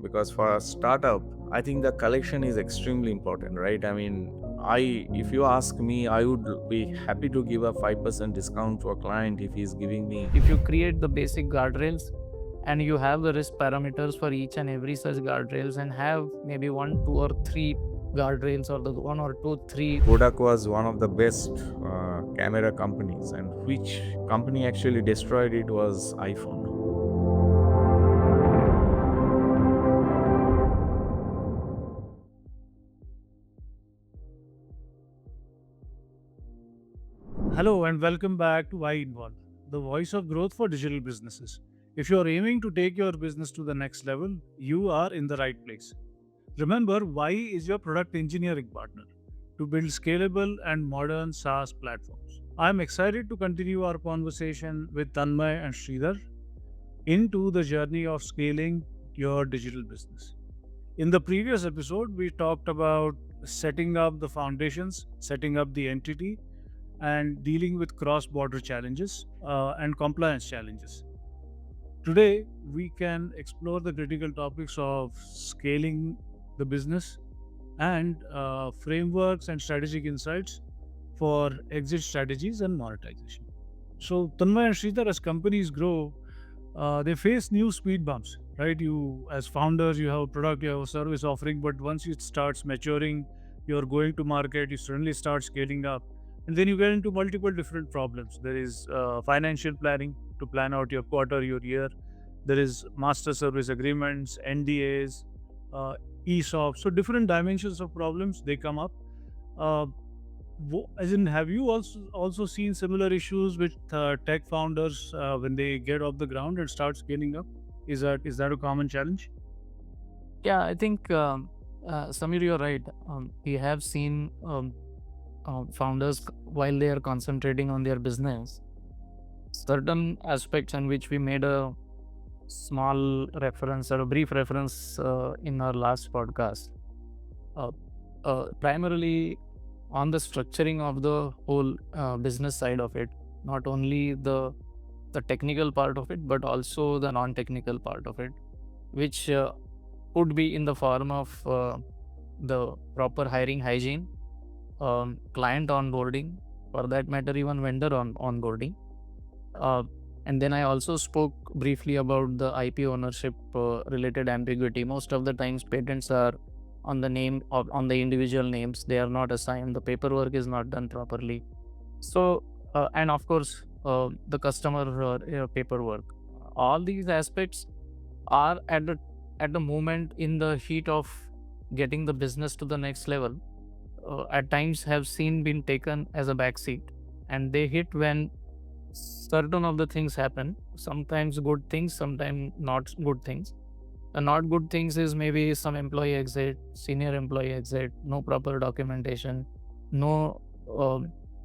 because for a startup, I think the collection is extremely important, right? I mean, if you ask me, I would be happy to give a 5% discount to a client if he's giving me. If you create the basic guardrails and you have the risk parameters for each and every such guardrails and have maybe 1, 2 or 3 guardrails or the 1 or 2, 3. Kodak was one of the best camera companies, and which company actually destroyed it was iPhone. Hello and welcome back to Wai Involve, the voice of growth for digital businesses. If you are aiming to take your business to the next level, you are in the right place. Remember, Wai is your product engineering partner to build scalable and modern SaaS platforms. I am excited to continue our conversation with Tanmoy and Shridhar into the journey of scaling your digital business. In the previous episode, we talked about setting up the foundations, setting up the entity, and dealing with cross-border challenges and compliance challenges. Today, we can explore the critical topics of scaling the business and frameworks and strategic insights for exit strategies and monetization. So, Tanmay and Sridhar, as companies grow, they face new speed bumps, right? You, as founders, you have a product, you have a service offering, but once it starts maturing, you're going to market, you suddenly start scaling up. And then you get into multiple different problems. There is financial planning to plan out your quarter, your year. There is master service agreements, NDAs, ESOP. So different dimensions of problems, they come up. As in, have you also seen similar issues with tech founders when they get off the ground and start scaling up? Is that a common challenge? Yeah, I think Sameer, you're right. We have seen founders, while they are concentrating on their business, certain aspects in which we made a small reference or a brief reference in our last podcast, primarily on the structuring of the whole business side of it, not only the technical part of it, but also the non-technical part of it, which could be in the form of the proper hiring hygiene, client onboarding, for that matter, even vendor onboarding. And then I also spoke briefly about the IP ownership related ambiguity. Most of the times, patents are on the name of on the individual names. They are not assigned. The paperwork is not done properly. So, and of course, the customer paperwork. All these aspects are at the moment, in the heat of getting the business to the next level, at times have been taken as a backseat, and they hit when certain of the things happen. Sometimes good things, sometimes not good things. The not good things is maybe some employee exit, senior employee exit, no proper documentation, no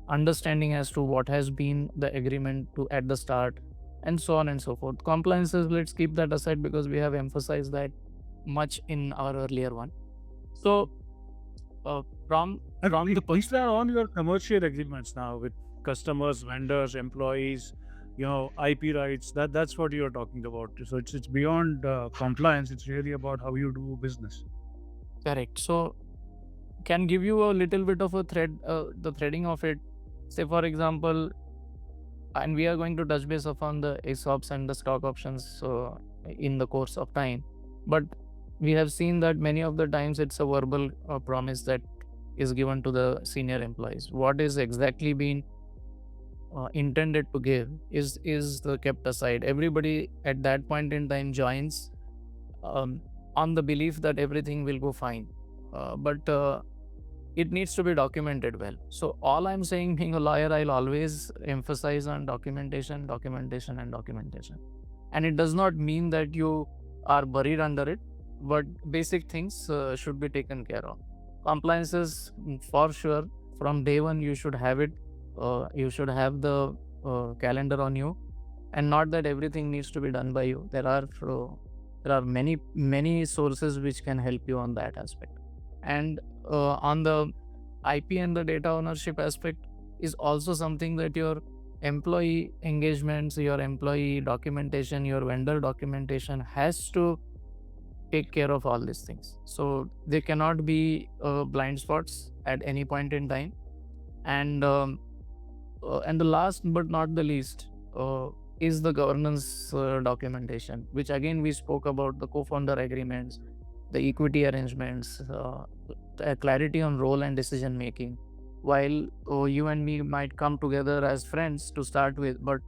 understanding as to what has been the agreement to at the start, and so on and so forth. Compliances, let's keep that aside because we have emphasized that much in our earlier one. So from the points are on your commercial agreements now with customers, vendors, employees, IP rights. That's what you're talking about. So it's beyond compliance. It's really about how you do business. Correct. So can give you a little bit of a thread, the threading of it. Say for example, and we are going to touch base upon the ESOPs and the stock options in the course of time. But we have seen that many of the times it's a verbal promise that is given to the senior employees. What is exactly being intended to give is kept aside. Everybody at that point in time joins on the belief that everything will go fine, but it needs to be documented well. So all I'm saying, being a lawyer, I'll always emphasize on documentation, and it does not mean that you are buried under it, but basic things should be taken care of. Compliances, for sure, from day one you should have it. You should have the calendar on you, and not that everything needs to be done by you. There are many sources which can help you on that aspect. And on the IP and the data ownership aspect is also something that your employee engagements, your employee documentation, your vendor documentation has to take care of all these things. So there cannot be blind spots at any point in time. And the last but not the least is the governance documentation, which again we spoke about the co-founder agreements, the equity arrangements, clarity on role and decision making. While you and me might come together as friends to start with, but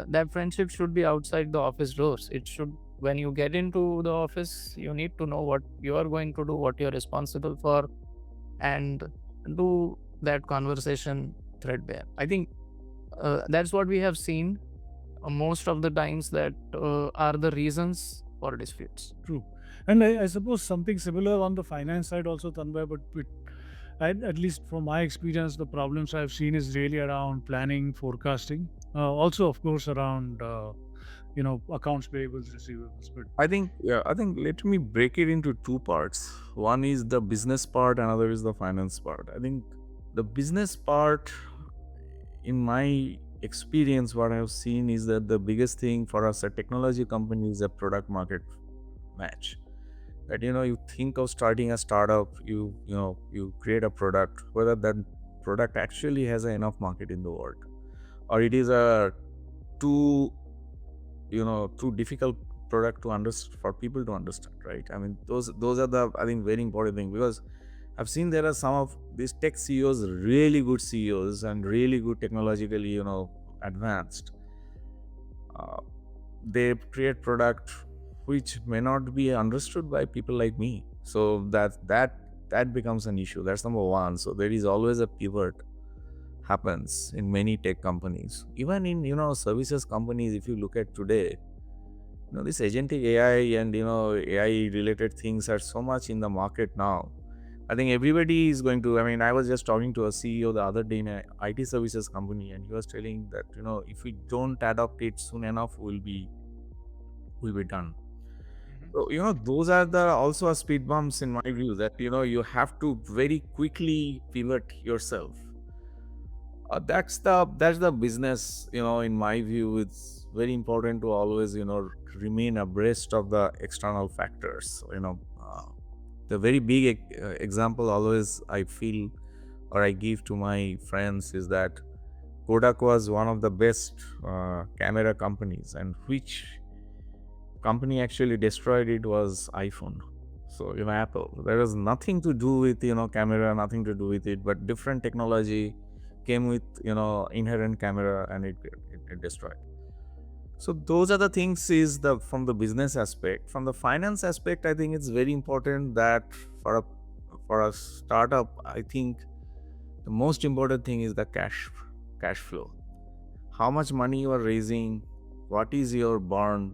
that friendship should be outside the office doors. It should, when you get into the office, you need to know what you are going to do, what you're responsible for, and do that conversation threadbare. I think that's what we have seen most of the times, that are the reasons for disputes. True. And I suppose something similar on the finance side also, Tanmay, but at least from my experience, the problems I've seen is really around planning, forecasting. Also, of course, around accounts payables, receivables. But I think let me break it into two parts. One is the business part, another is the finance part. I think the business part, in my experience, what I've seen is that the biggest thing for us, a technology company, is a product market match. That you think of starting a startup, you create a product, whether that product actually has enough market in the world, or it is a too difficult product to understand for people to understand, right? I mean, those are the, I think, very important thing, because I've seen there are some of these tech CEOs, really good CEOs and really good technologically advanced. They create product which may not be understood by people like me. So that becomes an issue. That's number one. So there is always a pivot happens in many tech companies, even in services companies. If you look at today, this agentic AI and AI related things are so much in the market now. I think everybody is going to, I mean, I was just talking to a CEO the other day in an IT services company, and he was telling that if we don't adopt it soon enough, we'll be done. So those are the also a speed bumps in my view, that you have to very quickly pivot yourself. That's the business. In my view, it's very important to always remain abreast of the external factors. The very big example always I feel, or I give to my friends, is that Kodak was one of the best camera companies, and which company actually destroyed it was iPhone. So Apple, there was nothing to do with camera, nothing to do with it, but different technology came with inherent camera, and it destroyed. So those are the things is from the business aspect. From the finance aspect, I think it's very important that for a startup, I think the most important thing is the cash flow. How much money you are raising, what is your burn,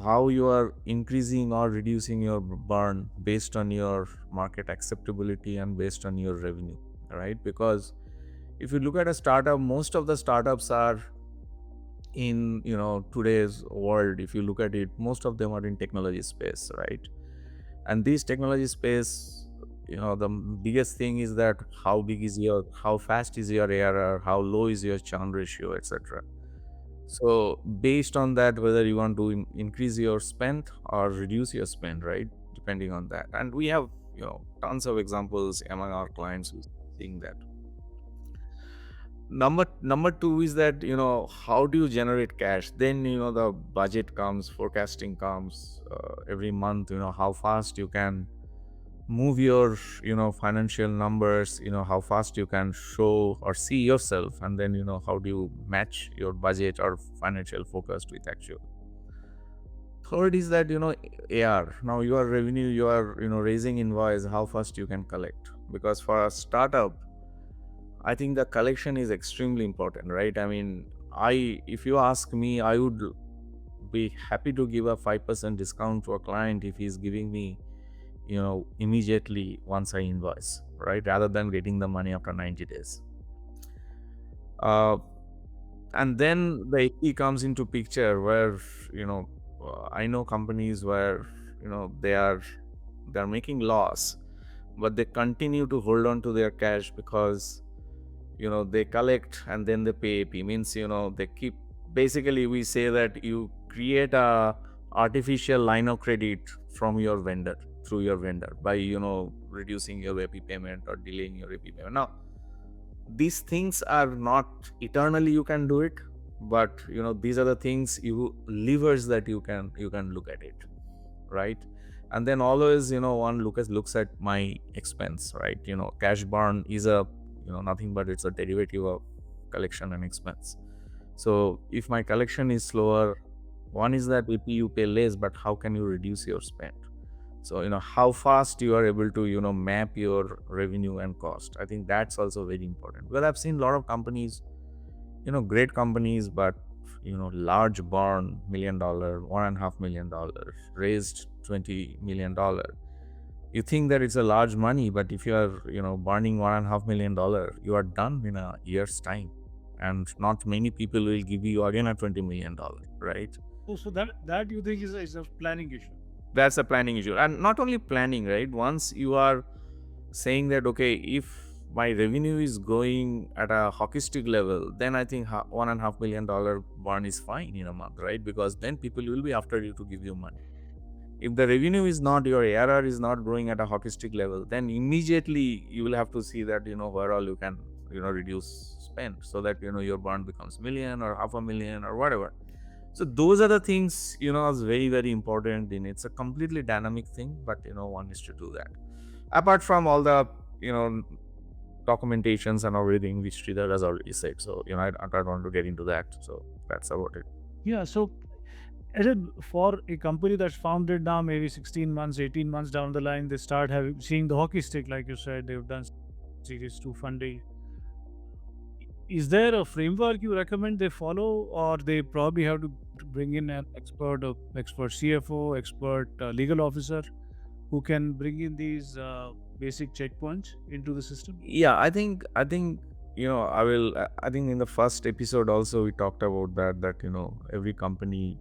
how you are increasing or reducing your burn based on your market acceptability and based on your revenue, right? Because if you look at a startup, most of the startups are in today's world. If you look at it, most of them are in technology space, right? And this technology space, the biggest thing is that how fast is your ARR, how low is your churn ratio, etc. So based on that, whether you want to increase your spend or reduce your spend, right, depending on that. And we have tons of examples among our clients who's seeing that. Number two is that how do you generate cash? Then the budget comes, forecasting comes every month. How fast you can move your financial numbers, how fast you can show or see yourself, and then how do you match your budget or financial forecast with actual. Third is that AR. Now your revenue, you are raising invoice, how fast you can collect, because for a startup, I think the collection is extremely important, right? I mean, if you ask me, I would be happy to give a 5% discount to a client if he's giving me immediately once I invoice, right, rather than getting the money after 90 days. And then the AP comes into picture, where I know companies where they are making loss, but they continue to hold on to their cash, because they collect and then they pay AP. Means they keep, basically we say that you create a artificial line of credit from your vendor through your vendor by reducing your AP payment or delaying your AP payment. Now, these things are not eternally you can do it, but these are the things levers that you can look at it, right? And then always one looks at my expense, right? Cash burn is a nothing but it's a derivative of collection and expense. So if my collection is slower, one is that if you pay less, but how can you reduce your spend? So how fast you are able to map your revenue and cost. I think that's also very important. Well, I've seen a lot of companies, great companies, but large burn, $1 million, $1.5 million, raised $20 million. You think that it's a large money, but if you are burning $1.5 million, you are done in a year's time, and not many people will give you again a $20 million, right? So that you think is a planning issue. That's a planning issue. And not only planning, right? Once you are saying that, okay, if my revenue is going at a hockey stick level, then I think $1.5 million burn is fine in a month, right? Because then people will be after you to give you money. If the revenue is not, your ARR is not growing at a hockey stick level, then immediately you will have to see that where all you can reduce spend, so that your burn becomes $1 million or $500,000 or whatever. So those are the things is very, very important. It's a completely dynamic thing, but one needs to do that. Apart from all the documentations and everything which Shridhar has already said. So I don't want to get into that. So that's about it. Yeah. So as for a company that's founded now, maybe 16 months, 18 months down the line, they start seeing the hockey stick, like you said. They've done Series 2 funding. Is there a framework you recommend they follow, or they probably have to bring in an expert CFO, expert legal officer, who can bring in these basic checkpoints into the system? Yeah, I think I think in the first episode also we talked about that every company,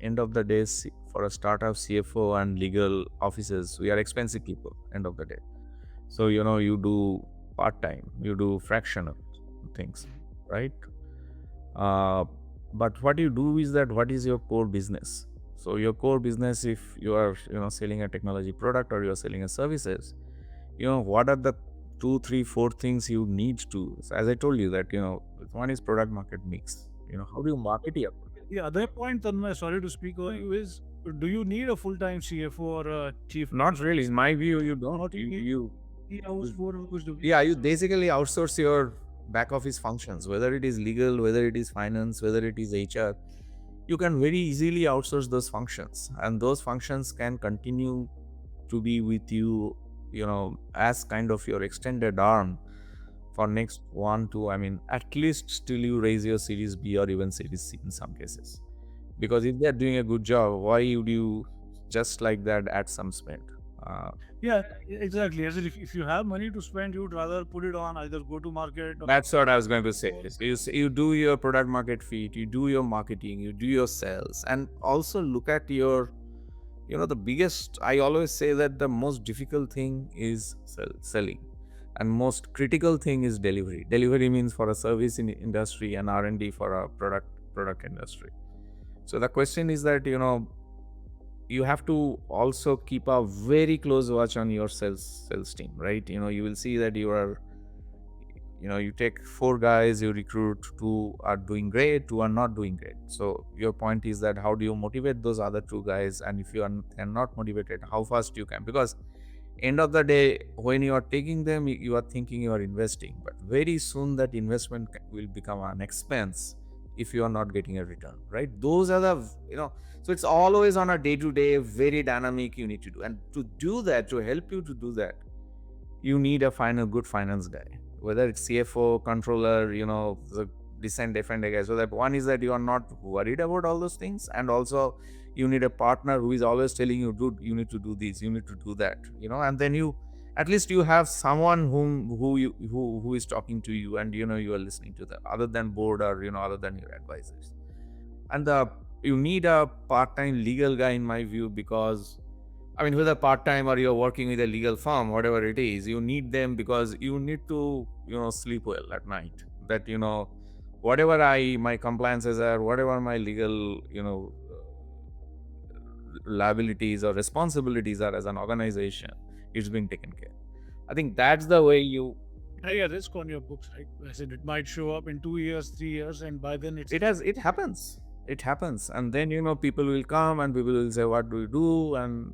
end of the day, for a startup, CFO and legal officers, we are expensive people end of the day. So you do part-time, you do fractional things, right? But what you do is that, what is your core business? So your core business, if you are selling a technology product or you are selling a services, what are the 2, 3, 4 things you need to, so as I told you that one is product market mix. How do you market your product? Yeah, other point, Tanmoy, sorry to speak over you, is do you need a full-time CFO or a chief? Not really. In my view, you don't. Not You 3 hours, 4 hours. you basically outsource your back office functions, whether it is legal, whether it is finance, whether it is HR. You can very easily outsource those functions, and those functions can continue to be with you as kind of your extended arm for next 1, 2, at least till you raise your Series B or even Series C in some cases. Because if they're doing a good job, why would you just like that add some spend? Yeah, exactly. As if you have money to spend, you'd rather put it on either go to market. That's what I was going to say. You do your product market fit, you do your marketing, you do your sales, and also look at your, the biggest, I always say that the most difficult thing is selling, and most critical thing is delivery. Delivery means for a service in industry, and R&D for a product industry. So the question is that, you have to also keep a very close watch on your sales team, right? You will see that you are, you take 4 guys, you recruit, 2 are doing great, 2 are not doing great. So your point is that how do you motivate those other 2 guys? And if you are not motivated, how fast you can? Because end of the day, when you are taking them, you are thinking you are investing, but very soon that investment will become an expense if you are not getting a return, right? Those are the, so it's always on a day-to-day, very dynamic you need to do. And to do that, to help you to do that, you need a good finance guy, whether it's CFO, controller, the decent F&A guy. So that one is that you are not worried about all those things, and also you need a partner who is always telling you, dude, you need to do this, you need to do that, and then you, at least you have someone who is talking to you, and you are listening to them, other than board or other than your advisors. And you need a part-time legal guy in my view, because whether part-time or you're working with a legal firm, whatever it is, you need them because you need to sleep well at night, that whatever my compliances are, whatever my legal liabilities or responsibilities are as an organization, it's being taken care. I think that's the way you. A risk on your books, right? I said it might show up in 2 years, 3 years, and by then it happens. It happens, and then people will come and people will say, "What do we do?" And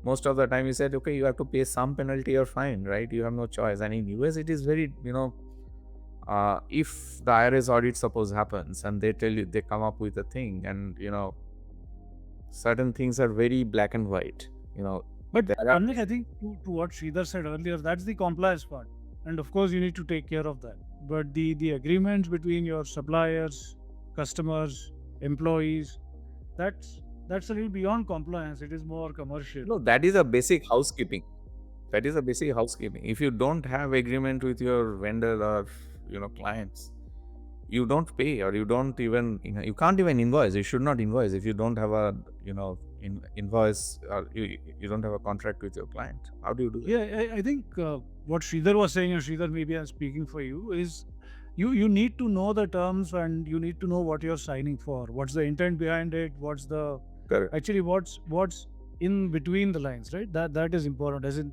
most of the time you said, "Okay, you have to pay some penalty or fine, right? You have no choice." And in US, it is very if the IRS audit suppose happens and they tell you, they come up with a thing, and certain things are very black and white. But Tanmay, I think to what Shridhar said earlier, that's the compliance part. And of course, you need to take care of that. But the agreements between your suppliers, customers, employees, that's a little beyond compliance. It is more commercial. No, that is a basic housekeeping. If you don't have agreement with your vendor or clients, you don't pay, or you don't even you can't even invoice. You should not invoice if you don't have a invoice, or you don't have a contract with your client. How do you do that? Yeah, I think what Shridhar was saying, and Shridhar, maybe I'm speaking for you, is you need to know the terms and you need to know what you're signing for. What's the intent behind it? What's the Correct. actually what's in between the lines, right? That is important. As in,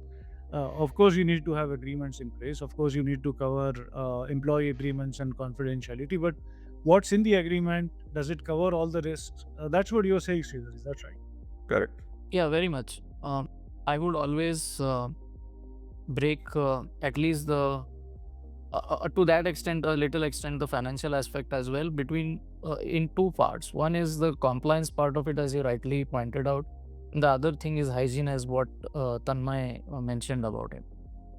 of course, you need to have agreements in place. Of course, you need to cover employee agreements and confidentiality. But what's in the agreement? Does it cover all the risks? That's what you're saying, Sridhar. Is that right? Correct. Yeah, very much. I would always break at least the to that extent, a little extent, the financial aspect as well between in two parts. One is the compliance part of it, as you rightly pointed out. The other thing is hygiene, as what Tanmay mentioned about it.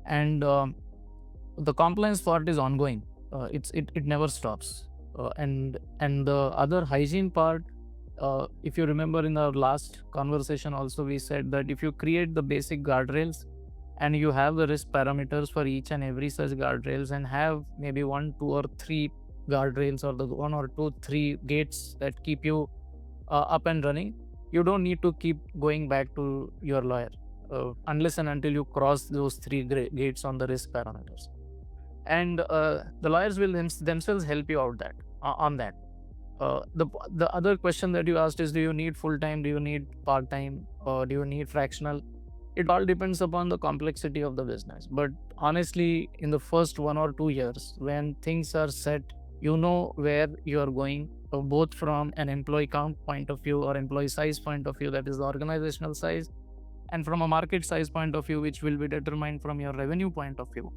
And the compliance part is ongoing. It never stops. And the other hygiene part, if you remember in our last conversation also, we said that if you create the basic guardrails and you have the risk parameters for each and every such guardrails, and have maybe 1, 2, or 3 guardrails, or the 1 or 2, 3 gates that keep you up and running, you don't need to keep going back to your lawyer unless and until you cross those 3 gates on the risk parameters. And the lawyers will themselves help you out on that. The other question that you asked is, do you need full-time, do you need part-time, or do you need fractional? It all depends upon the complexity of the business. But honestly, in the first 1 or 2 years, when things are set, you know where you are going, both from an employee count point of view or employee size point of view, that is the organizational size, and from a market size point of view, which will be determined from your revenue point of view.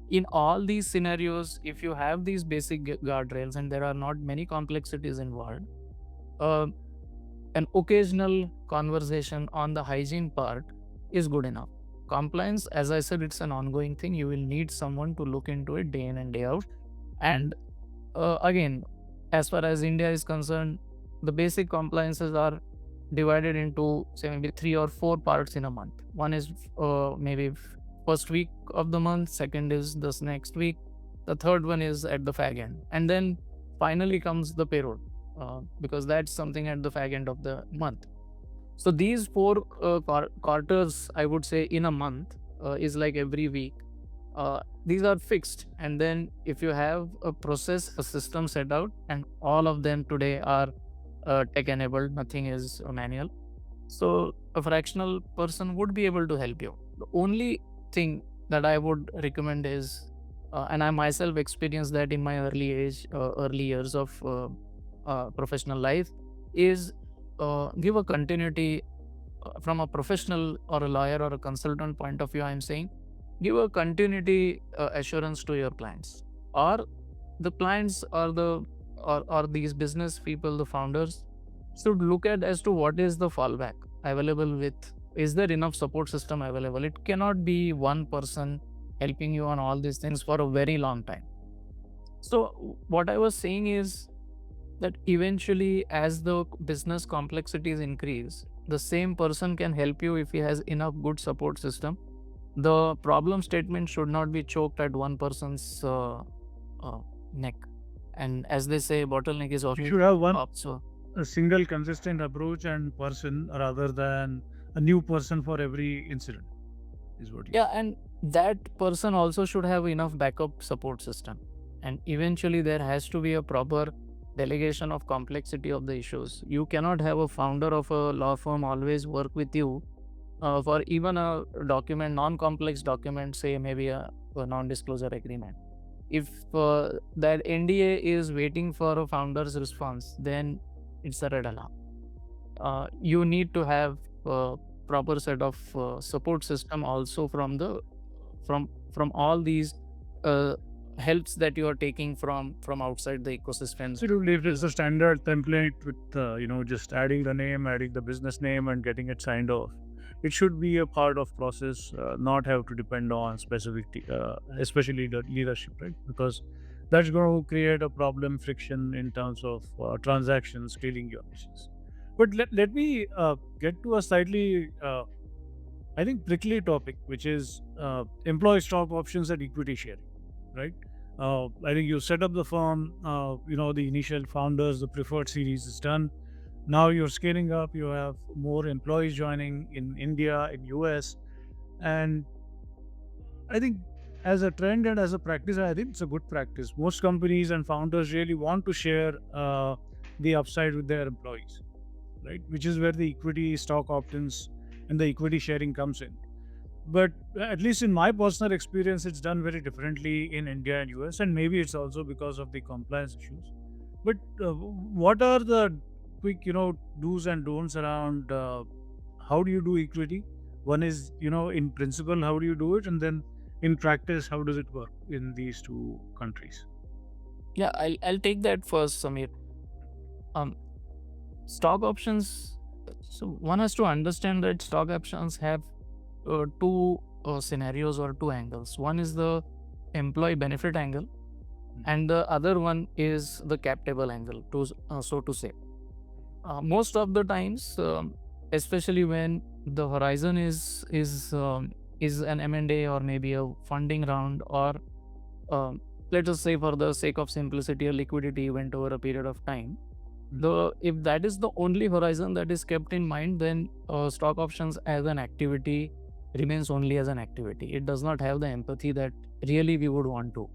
In all these scenarios, if you have these basic guardrails and there are not many complexities involved, an occasional conversation on the hygiene part is good enough. Compliance, as I said, it's an ongoing thing. You will need someone to look into it day in and day out. And again, as far as India is concerned, the basic compliances are divided into, say, maybe 3 or 4 parts in a month. One is maybe first week of the month, second is this next week, the third one is at the fag end, and then finally comes the payroll, because that's something at the fag end of the month. So these 4 quarters, I would say, in a month is like every week. These are fixed, and then if you have a process, a system set out, and all of them today are tech enabled, nothing is manual, so a fractional person would be able to help you. The only thing that I would recommend is, and I myself experienced that in my early years of professional life, is give a continuity from a professional or a lawyer or a consultant point of view. I'm saying, give a continuity assurance to your clients, or the clients, or these business people, the founders, should look at as to what is the fallback available with. Is there enough support system available? It cannot be one person helping you on all these things for a very long time. So what I was saying is that eventually, as the business complexities increase, the same person can help you if he has enough good support system. The problem statement should not be choked at one person's neck. And as they say, bottleneck is often You should have so a single consistent approach and person, rather than a new person for every incident, is what you yeah, and that person also should have enough backup support system. And eventually there has to be a proper delegation of complexity of the issues. You cannot have a founder of a law firm always work with you for even a document, non-complex document, say maybe a non-disclosure agreement. If that NDA is waiting for a founder's response, then it's a red alarm. You need to have a proper set of support system also from all these helps that you are taking from outside the ecosystem. Absolutely, if it's a standard template with just adding the name, adding the business name, and getting it signed off, it should be a part of process, not have to depend on specific, especially the leadership, right? Because that's going to create a problem, friction in terms of transactions, scaling your business. But let me get to a slightly, I think, prickly topic, which is employee stock options and equity sharing, right? I think you set up the firm, the initial founders, the preferred series is done. Now you're scaling up, you have more employees joining in India, in US. And I think as a trend and as a practice, I think it's a good practice. Most companies and founders really want to share the upside with their employees, right? Which is where the equity stock options and the equity sharing comes in. But at least in my personal experience, it's done very differently in India and US, and maybe it's also because of the compliance issues. But what are the quick, do's and don'ts around how do you do equity? One is, in principle, how do you do it? And then in practice, how does it work in these two countries? Yeah, I'll take that first, Sameer. Stock options. So one has to understand that stock options have two scenarios or two angles. One is the employee benefit angle, and the other one is the cap table angle, so to say. Most of the times, especially when the horizon is an M&A or maybe a funding round, or let us say for the sake of simplicity, a liquidity event over a period of time. If that is the only horizon that is kept in mind, then stock options as an activity remains only as an activity. It does not have the empathy that really we would want to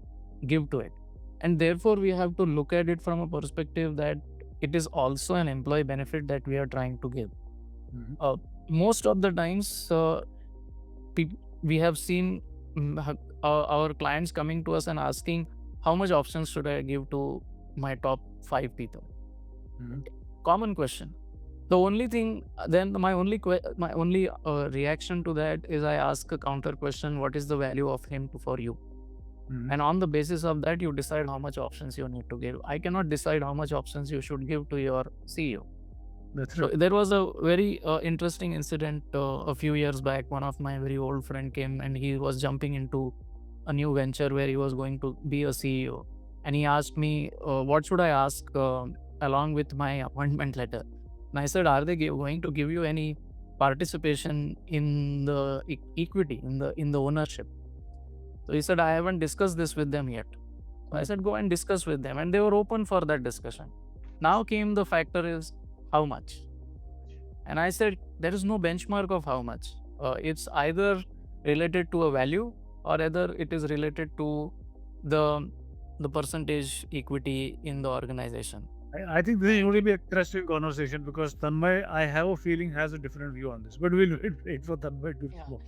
give to it. And therefore, we have to look at it from a perspective that it is also an employee benefit that we are trying to give. Most of the times, we have seen our clients coming to us and asking, how much options should I give to my top 5 people? Common question. The only thing, then my only reaction to that is I ask a counter question: what is the value of him for you? And on the basis of that, you decide how much options you need to give. I cannot decide how much options you should give to your CEO. That's So right. there was a very interesting incident a few years back. One of my very old friend came and he was jumping into a new venture where he was going to be a CEO. And he asked me, what should I ask along with my appointment letter? And I said, are they going to give you any participation in the equity, in the ownership? So he said, I haven't discussed this with them yet. So I said, go and discuss with them. And they were open for that discussion. Now came the factor is how much. And I said, there is no benchmark of how much. It's either related to a value or either it is related to the percentage equity in the organization. I think this is going to be an interesting conversation because Tanmoy, I have a feeling, has a different view on this. But we'll wait for Tanmoy to go.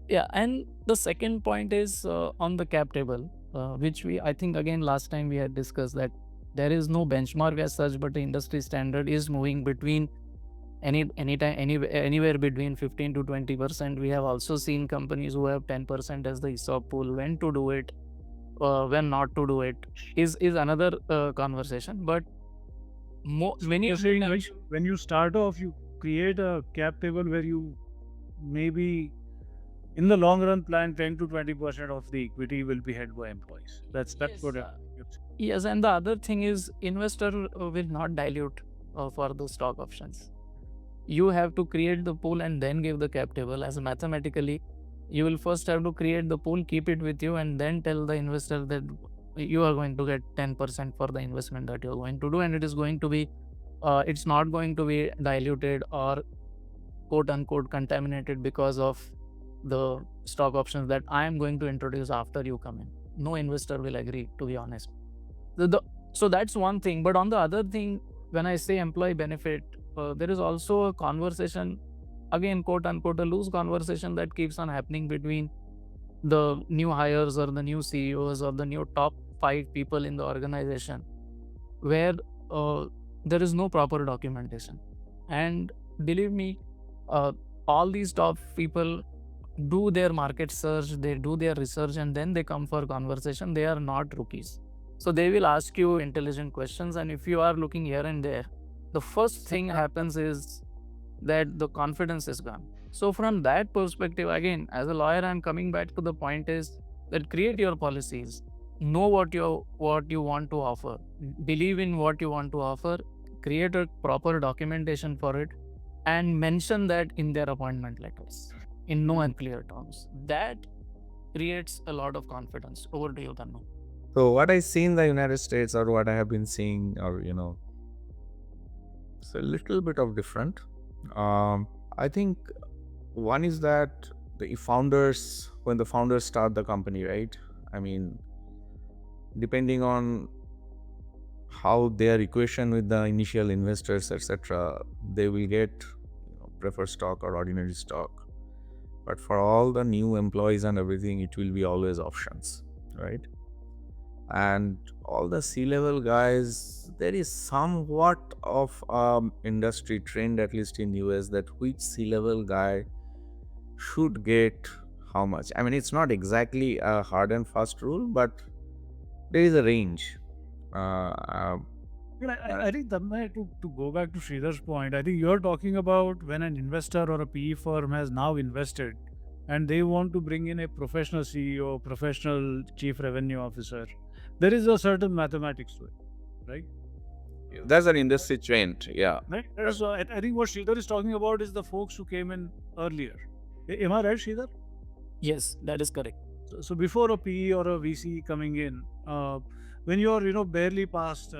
Yeah, and the second point is on the cap table, which I think again last time we had discussed that there is no benchmark as such, but the industry standard is moving between anywhere between 15 to 20%. We have also seen companies who have 10% as the ESOP pool. When to do it, when not to do it is another conversation. But when you start off, you create a cap table where you maybe in the long run plan 10 to 20% of the equity will be held by employees. That's what yes, and the other thing is investor will not dilute for those stock options. You have to create the pool and then give the cap table. As mathematically, you will first have to create the pool, keep it with you, and then tell the investor that you are going to get 10% for the investment that you're going to do, and it is going to be it's not going to be diluted or quote unquote contaminated because of the stock options that I am going to introduce after you come in. No investor will agree, to be honest. So that's one thing. But on the other thing, when I say employee benefit, there is also a conversation, again, quote unquote, a loose conversation that keeps on happening between the new hires or the new CEOs or the new top 5 people in the organization, where there is no proper documentation. And believe me, uh, all these top people do their market search, they do their research, and then they come for conversation. They are not rookies. So they will ask you intelligent questions, and if you are looking here and there, the first thing happens is that the confidence is gone. So from that perspective, again, as a lawyer, I'm coming back to the point is that create your policies, know what you want to offer, believe in what you want to offer, create a proper documentation for it, and mention that in their appointment letters in no and clear terms. That creates a lot of confidence. Over to you, Tanmoy. So what I see in the United States, or what I have been seeing, or it's a little bit of different. I think one is that when the founders start the company, right? I mean, depending on how their equation with the initial investors, etc., they will get preferred stock or ordinary stock. But for all the new employees and everything, it will be always options, right? And all the C-level guys, there is somewhat of industry trend, at least in US, that which C-level guy should get how much. I mean, it's not exactly a hard and fast rule, but there is a range. I think Tanmay, to go back to Shridhar's point, I think you're talking about when an investor or a PE firm has now invested and they want to bring in a professional CEO, professional chief revenue officer. There is a certain mathematics to it, right? That's an industry trend, yeah. Right? So I think what Shridhar is talking about is the folks who came in earlier. Am I right, Shridhar? Yes, that is correct. So before a PE or a VC coming in, when you're barely past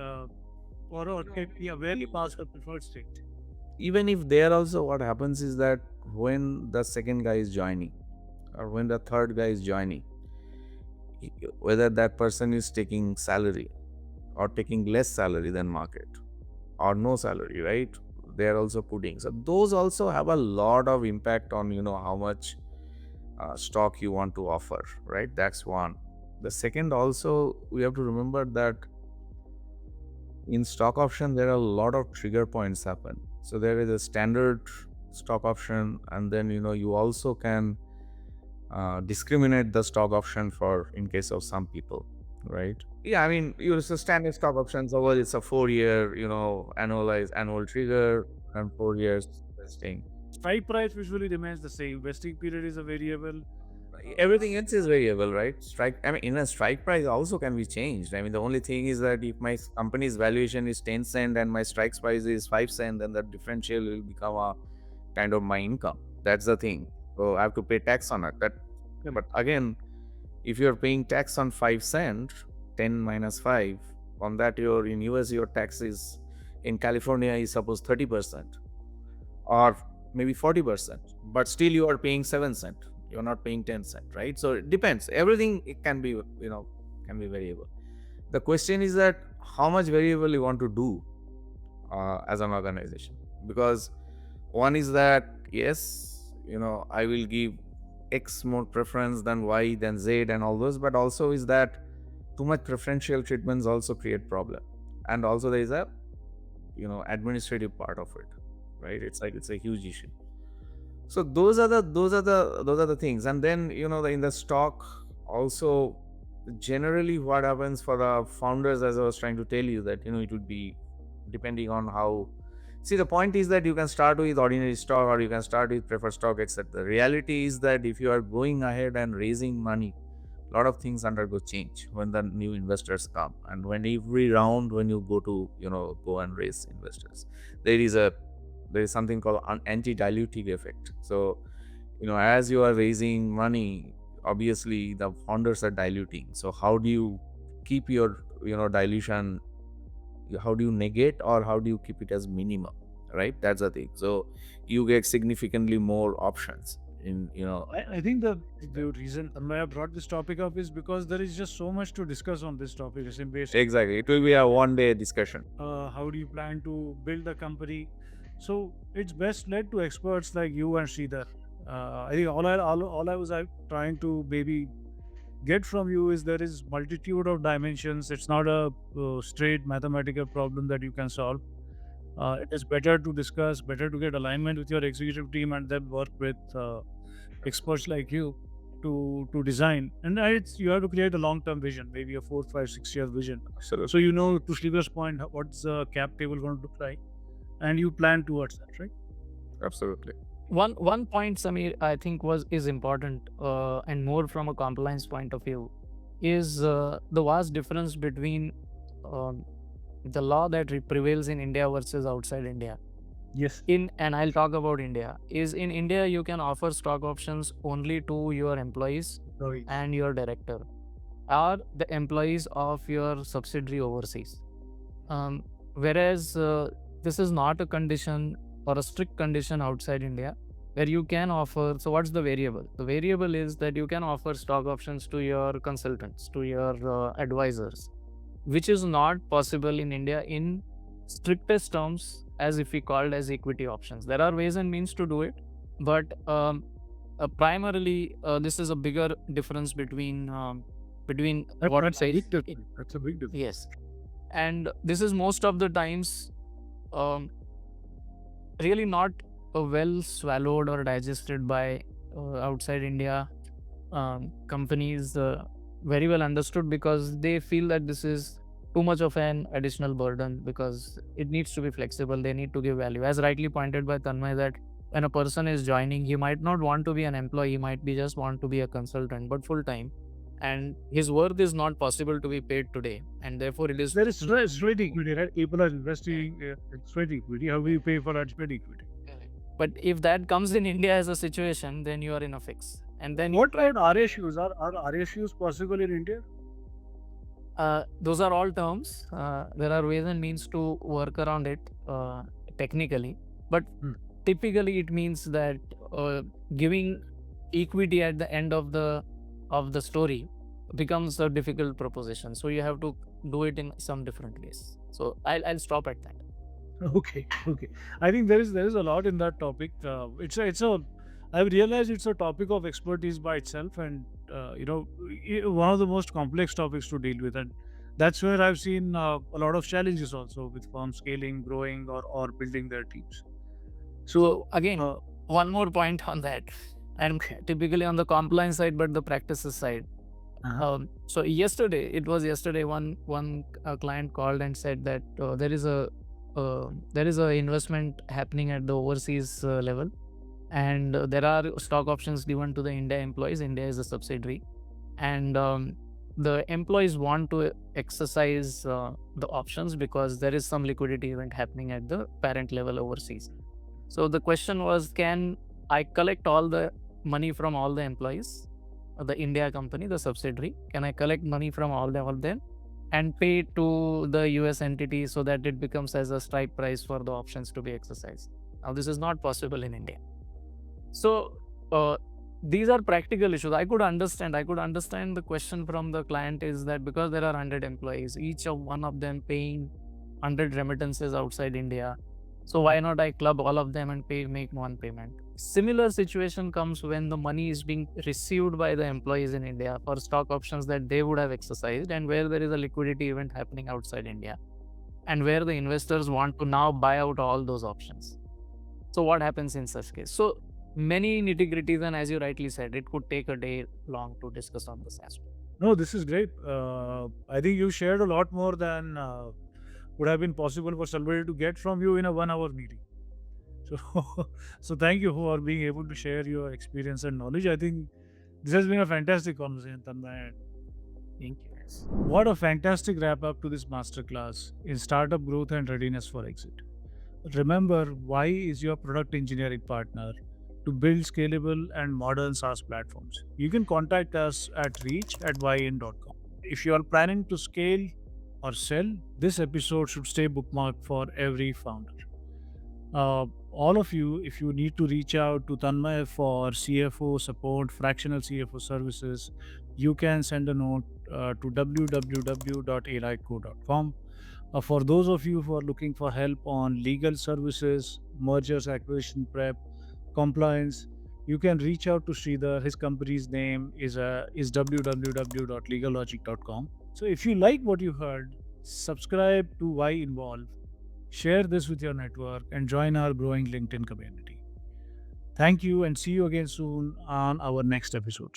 barely past a preferred state. Even if there also, what happens is that when the second guy is joining or when the third guy is joining, whether that person is taking salary or taking less salary than market or no salary, right? They are also putting. So those also have a lot of impact on how much stock you want to offer, right? That's one. The second, also we have to remember that in stock option there are a lot of trigger points happen. So there is a standard stock option, and then you also can discriminate the stock option for in case of some people, right? Yeah, I mean, it's a standard stock options. Over it's a 4-year, annual trigger and 4 years vesting. Strike price usually remains the same. Vesting period is a variable. Everything else is variable, right? In a strike price also can be changed. I mean, the only thing is that if my company's valuation is 10 cent and my strike price is 5 cent, then the differential will become a kind of my income. That's the thing. So I have to pay tax on it. But again, if you're paying tax on 5 cent, 10 minus 5, on that in US your tax is, in California is suppose 30% or maybe 40%, but still you are paying 7 cent. You're not paying 10 cent, right? So it depends. Everything, it can be variable. The question is that how much variable you want to do as an organization, because one is that yes, I will give X more preference than Y than Z and all those, but also is that too much preferential treatments also create problem, and also there is a administrative part of it, right? It's a huge issue. So those are the things. And then in the stock also, generally what happens for the founders, as I was trying to tell you, that it would be depending on how. See, the point is that you can start with ordinary stock or you can start with preferred stock, etc. The reality is that if you are going ahead and raising money, a lot of things undergo change when the new investors come, and when every round when you go to go and raise investors, there is something called an anti-dilutive effect. So as you are raising money, obviously the founders are diluting. So how do you keep your dilution? How do you negate, or how do you keep it as minimum, right? That's the thing. So you get significantly more options. I think the reason I brought this topic up is because there is just so much to discuss on this topic. Exactly. It will be a one-day discussion. How do you plan to build a company? So it's best led to experts like you and Shridhar. I think all I was trying to maybe get from you is there is multitude of dimensions. It's not a straight mathematical problem that you can solve. It is better to discuss, better to get alignment with your executive team and then work with experts like you to design. And you have to create a long-term vision, maybe a 4, 5, 6 year vision. Absolutely. So you know, to Sridhar's point, what's the cap table going to look like, and you plan towards that, right? Absolutely. One point, Sameer, I think is important, and more from a compliance point of view, is the vast difference between the law that prevails in India versus outside India. Yes. And I'll talk about India. Is in India you can offer stock options only to your employees and your director, or the employees of your subsidiary overseas. Whereas this is not a condition or a strict condition outside India, where you can offer. So what's the variable? The variable is that you can offer stock options to your consultants, to your advisors, which is not possible in India in strictest terms, as if we called as equity options. There are ways and means to do it, but primarily this is a bigger difference between what That's a big difference. That's a big difference. Yes, and this is most of the times really not well swallowed or digested by outside India companies, very well understood, because they feel that this is too much of an additional burden, because it needs to be flexible. They need to give value, as rightly pointed by Tanmoy, that when a person is joining, he might not want to be an employee, he might be just want to be a consultant, but full time, and his worth is not possible to be paid today, and therefore it is There is sweat equity, right? People are investing sweat equity. How will you pay for that sweat equity? But if that comes in India as a situation, then you are in a fix. And then What about RSUs? Are RSUs possible in India? those are all terms. There are ways and means to work around it technically, but typically it means that giving equity at the end of the story becomes a difficult proposition. So you have to do it in some different ways. So I'll stop at that. Okay. I think there is a lot in that topic. I've realized it's a topic of expertise by itself, and one of the most complex topics to deal with, and that's where I've seen a lot of challenges also with firms scaling, growing, or building their teams. So again, one more point on that, and typically on the compliance side, but the practices side. So yesterday, one client called and said that there is a investment happening at the overseas level, and there are stock options given to the India employees. India is a subsidiary, and the employees want to exercise the options because there is some liquidity event happening at the parent level overseas. So the question was, can I collect all the money from all the employees, the India company, the subsidiary? Can I collect money from all of them and pay to the US entity so that it becomes as a strike price for the options to be exercised? Now, this is not possible in India. So these are practical issues. I could understand the question from the client is that because there are 100 employees, each of one of them paying 100 remittances outside India, so why not I club all of them and make one payment? Similar situation comes when the money is being received by the employees in India for stock options that they would have exercised, and where there is a liquidity event happening outside India, and where the investors want to now buy out all those options. So what happens in such case? So many nitty-gritties, and as you rightly said, it could take a day long to discuss on this aspect. No, this is great. I think you shared a lot more than would have been possible for somebody to get from you in a 1-hour meeting. So thank you for being able to share your experience and knowledge. I think this has been a fantastic conversation, Tanmoy. Thank you. What a fantastic wrap up to this masterclass in startup growth and readiness for exit. Remember, Wai is your product engineering partner to build scalable and modern SaaS platforms. You can contact us at reach@win.com. If you are planning to scale or sell, this episode should stay bookmarked for every founder. All of you, if you need to reach out to Tanmay for CFO support, fractional CFO services, you can send a note to www.arightco.com. For those of you who are looking for help on legal services, mergers, acquisition prep, compliance, you can reach out to Shridhar. His company's name is www.legalogic.com. So if you like what you heard, subscribe to Wai Involve, share this with your network, and join our growing LinkedIn community. Thank you and see you again soon on our next episode.